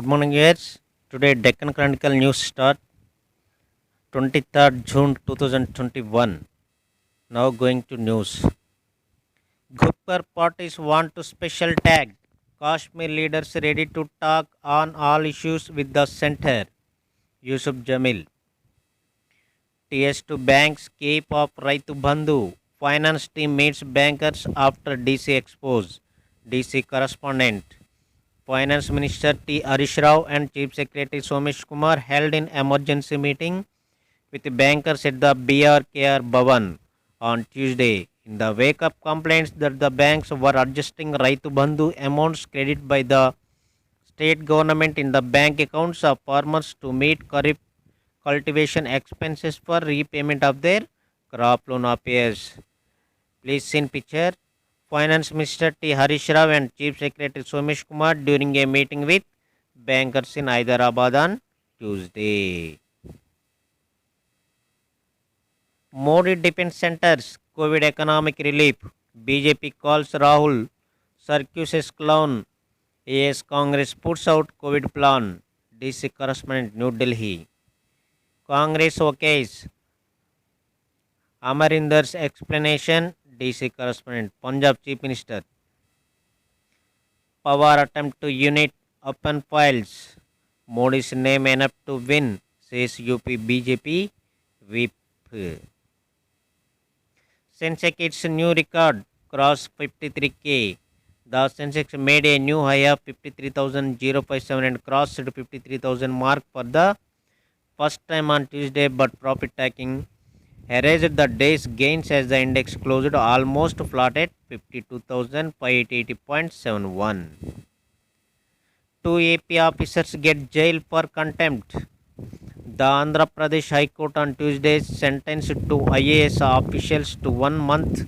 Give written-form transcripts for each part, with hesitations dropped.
morning, viewers. Today, Deccan Chronicle News start 23rd June 2021. Now going to news. Gupkar parties want to special tag. Kashmir leaders ready to talk on all issues with the centre. Yusuf Jamil. TS2 banks keep of Raitu Bandhu. Finance team meets bankers after DC expose. DC correspondent. Finance Minister T. Harish Rao and Chief Secretary Somesh Kumar held an emergency meeting with bankers at the BRKR Bhavan on Tuesday in the wake of complaints that the banks were adjusting Raitu Bandhu amounts credited by the state government in the bank accounts of farmers to meet cultivation expenses for repayment of their crop loan arrears. Please see in picture. Finance Minister T. Harish Rao and Chief Secretary Somesh Kumar during a meeting with bankers in Hyderabad on Tuesday. Modi Defense Centers COVID economic relief. BJP calls Rahul circus clown. AS Congress puts out COVID plan. DC correspondent New Delhi. Congress okays Amarinder's explanation. DC correspondent Punjab Chief Minister. Pawar attempt to unite open files. Modi's name enough to win, says UP BJP whip. Sensex its new record crossed 53k. The Sensex made a new high of 53,057 and crossed 53,000 mark for the first time on Tuesday, but profit taking erased the day's gains as the index closed almost flat at 52,580.71. Two AP officers get jail for contempt. The Andhra Pradesh High Court on Tuesday sentenced two IAS officials to 1 month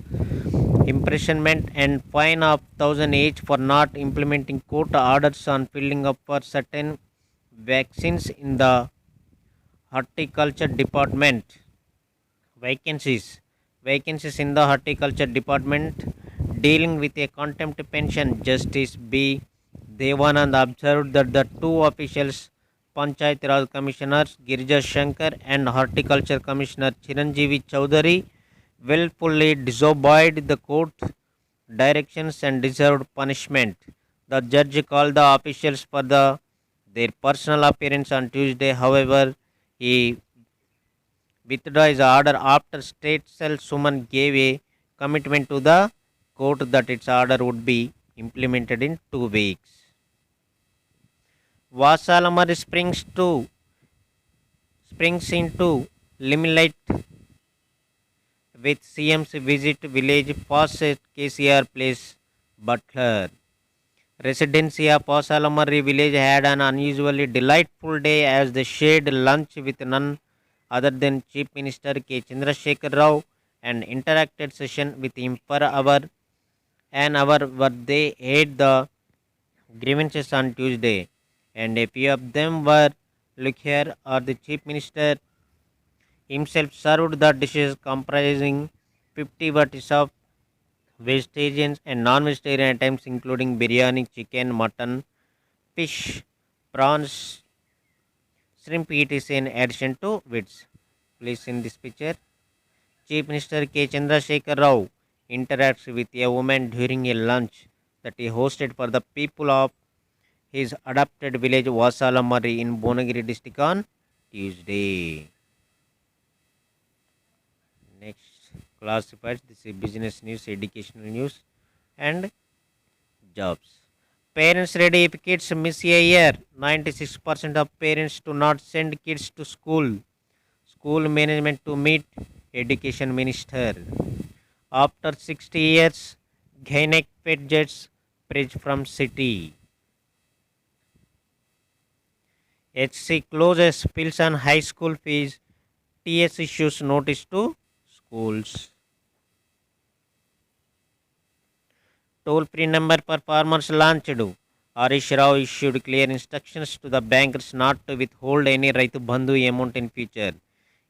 imprisonment and fine of 1,000 each for not implementing court orders on filling up for certain vaccines in the horticulture department. Vacancies in the horticulture department dealing with a contempt pension. Justice B. Devanand observed that the two officials, Panchayat Raj Commissioners Girija Shankar and Horticulture Commissioner Chiranjeevi Chowdhury, willfully disobeyed the court directions and deserved punishment. The judge called the officials for their personal appearance on Tuesday. However, he withdrew his order after State Cell Suman gave a commitment to the court that its order would be implemented in 2 weeks. Vasalamari springs into limelight with CM's visit village past at KCR Place, Butler. Residency of Vasalamari village had an unusually delightful day as they shared lunch with none other than Chief Minister K. Chandrasekhar Rao and interacted session with him for an hour where they had the grievances on Tuesday, and a few of them were look here or the Chief Minister himself served the dishes comprising 50 varieties of vegetarian and non-vegetarian items including biryani, chicken, mutton, fish, prawns, shrimp etc. in addition to wits. Please in this picture. Chief Minister K. Chandrasekhar Rao interacts with a woman during a lunch that he hosted for the people of his adopted village Vasalamari in Bonagiri district on Tuesday. Next, classifieds. This is business news, educational news, and jobs. Parents ready if kids miss a year. 96% of parents do not send kids to school. School management to meet Education Minister. After 60 years, Gainek pet jets bridge from city. HC closes pills on high school fees. TS issues notice to schools. Toll-free number for farmers launched. Harish Rao issued clear instructions to the bankers not to withhold any Raitu Bandhu amount in future.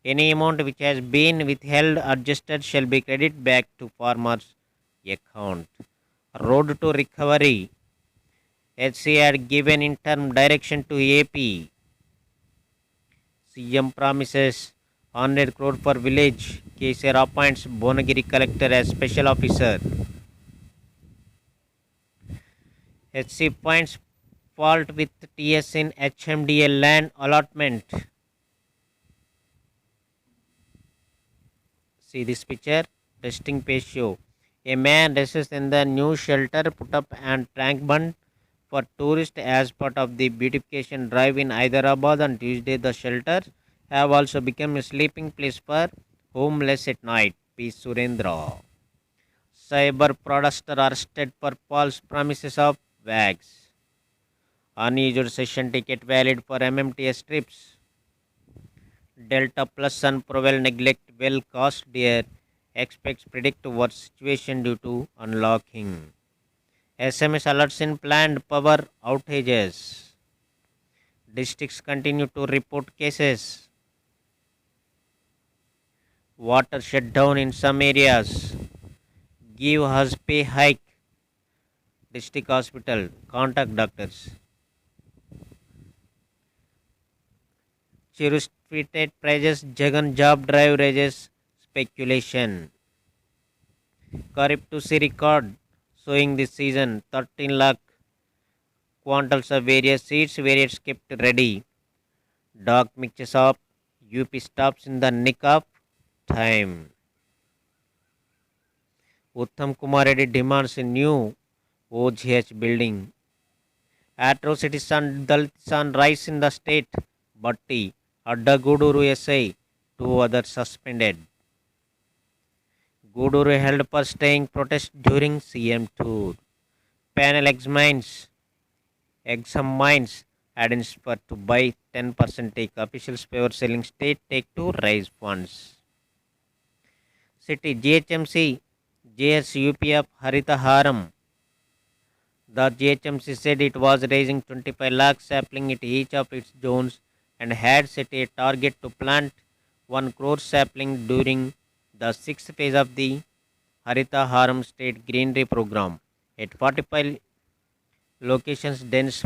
Any amount which has been withheld or adjusted shall be credited back to farmers' account. Road to recovery. HC had given interim direction to AP. CM promises 100 crore for village. KCR appoints Bonagiri collector as special officer. HC points fault with TS in HMDA land allotment. See this picture. Testing page show. A man rests in the new shelter put up and tank bund for tourists as part of the beautification drive in Hyderabad on Tuesday. The shelters have also become a sleeping place for homeless at night. P. Surendra. Cyber fraudster arrested for false promises of WAGs. Unused session ticket valid for MMTS trips. Delta Plus and Provel neglect will cost dear. Expects predict worse situation due to unlocking. SMS alerts in planned power outages. Districts continue to report cases. Water shutdown in some areas. Give us pay hike. District hospital. Contact doctors. Chirus tweeted prices. Jagan job drive raises speculation. Kharif to see record showing this season 13 lakh quintals of various seeds, variants kept ready. Dog mixes up. UP stops in the nick of time. Uttam Kumar Reddy demands a new OGH building. Atrocities and Dalits on rise in the state. Bhatti, Adda Guduru SI, 2 others suspended. Guduru held for staying protest during CM tour. Panel examines addends for to buy 10% take. Officials favor selling state take to raise funds. City GHMC JS UP of Harita Haram. The GHMC said it was raising 25 lakh sapling at each of its zones and had set a target to plant 1 crore sapling during the 6th phase of the Harita Haram State Greenery Program. At 45 locations, dense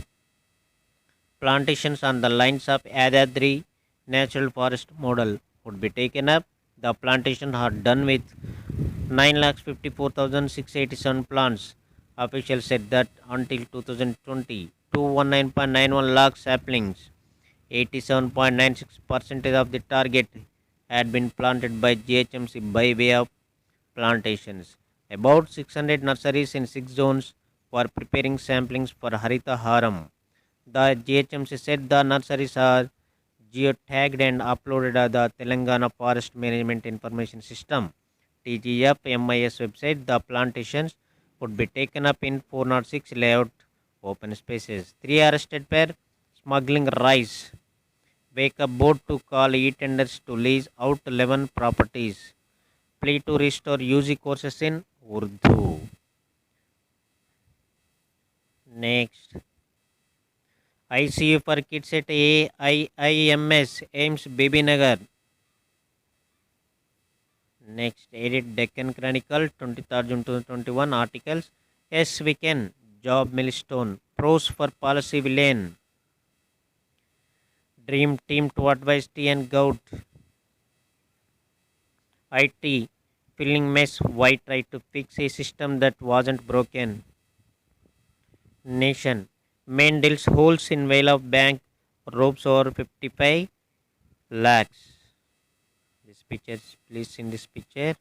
plantations on the lines of Adadri Natural Forest Model would be taken up. The plantations are done with 9,54,687 plants. Officials said that until 2020, 219.91 lakh saplings, 87.96% of the target had been planted by GHMC by way of plantations. About 600 nurseries in 6 zones were preparing samplings for Harita Haram. The GHMC said the nurseries are geotagged and uploaded at the Telangana Forest Management Information System TGF MIS website. The plantations would be taken up in 406 layout open spaces. 3 arrested for smuggling rice. Wake up board to call e-tenders to lease out 11 properties. Plea to restore UG courses in Urdu. Next. ICU for kids at AIIMS AIMS Bibinagar. Next, edit Deccan Chronicle, 23rd June 2021 articles. Yes, we can. Job milestone. Pros for policy villain. Dream team to advise T and Gout. IT. Filling mess. Why try to fix a system that wasn't broken? Nation. Main deals holes in whale of bank. Ropes over 55 lakhs. This picture, please in this picture.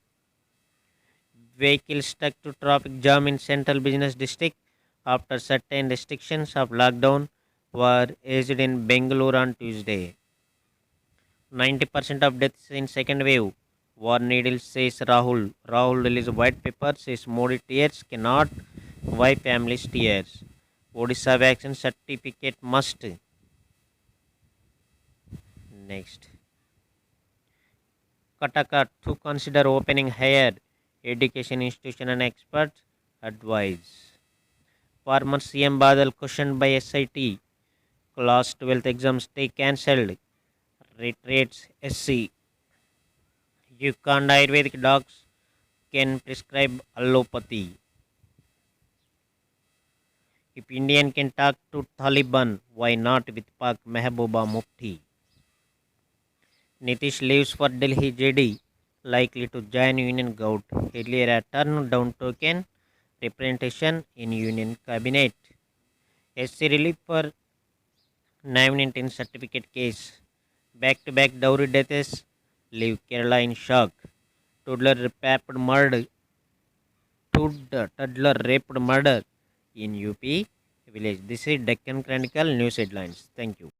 Vehicle stuck to traffic jam in central business district after certain restrictions of lockdown were eased in Bengaluru on Tuesday. 90% of deaths in second wave. War needle, says Rahul. Rahul released white paper, says Modi tears cannot wipe families' tears. Odisha vaccine certificate must. Next. Kataka to consider opening higher education institution and experts advise. Former CM Badal questioned by SIT. Class 12th exams stay cancelled. Retreats SC. Uganda Ayurvedic docs can prescribe allopathy. If Indian can talk to Taliban, why not with Pak Mehbooba Mufti? Nitish leaves for Delhi JD, likely to join Union Government. Earlier a turned down token representation in Union Cabinet. SC relief for 919 certificate case. Back-to-back dowry deaths leave Kerala in shock. Toddler raped murder in UP village. This is Deccan Chronicle news headlines. Thank you.